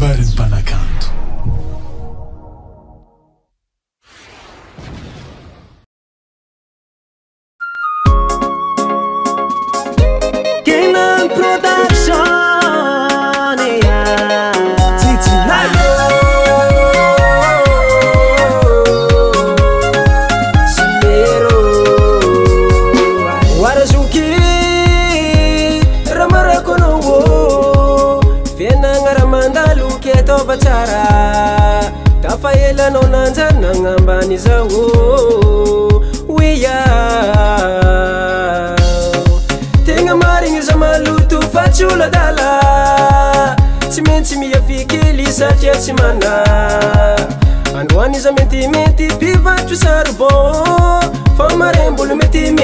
Barin Panacanto. Kenan Production, yeah. Titi Nayo, Simero, Warazuki, Ramarakono, Fiena Ramandalu, Keto Batara, Tafaela no Nanzana, Nambanizawo, we are. Tenga maring zamalutu fachula dala Timenti miya fikili satya timana Andwani za meti piva tu sarbo Famarembulu meti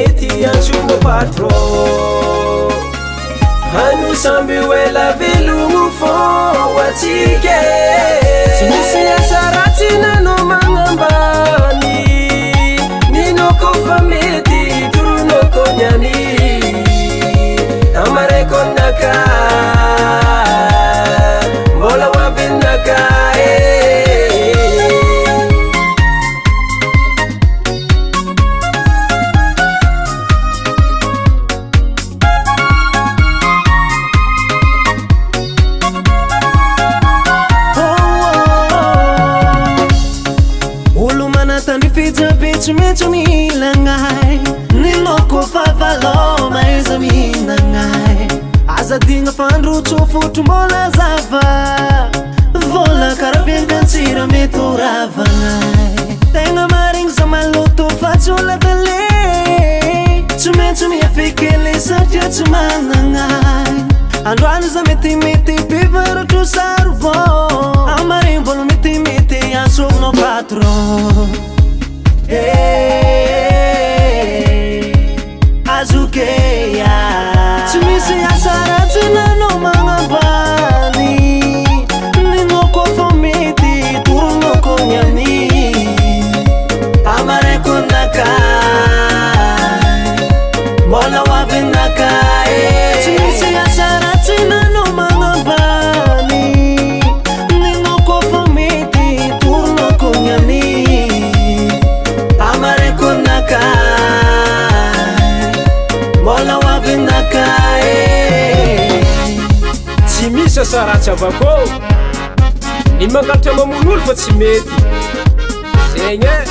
anchumbo patro Hanu sambi wela vilungu fo watike Timisi ya sarati na no mangambani Nino kofameti duru no konyani Amare kondaka Mola wabindaka Ulumana tanifita bitu metu milangai Niloko favalo maeza minangai Azadinga fanru chofutu mola zava Vola karabengan sira meturava ngai Tenga maring zamalutu fatula dale Tumetumi afikele satya tumanangai Andwani za meti pivaru tu sarvo Amaring bolu meti asuk no patron Azukeya Tumisi asarati na no mangambani Nino kofomiti turu no konyani Amare konakai Mola wabinakai Tumisi asarati na no mangambani Nino kofomiti turu no konyani Amare konakai Mola wabinakai Timisa saratsa bako Ni mangalatra mamonolo fa tsy mety Zegny e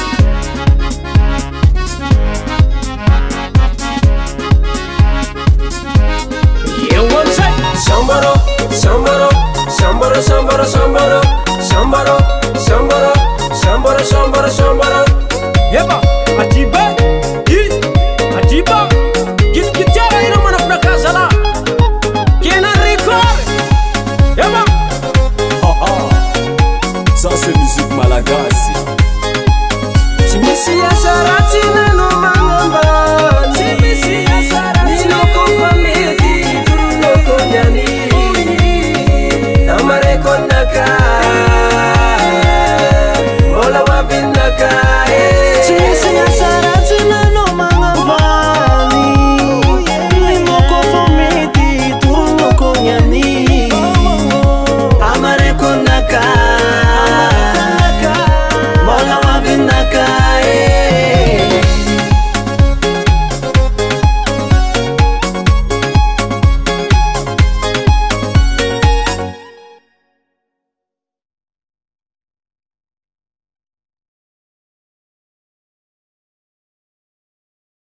Eo amizay Sambaro, sambaro, sambaro, sambaro, sambaro Sambaro, sambaro, sambaro, sambaro, sambaro Eba, adiba, adiba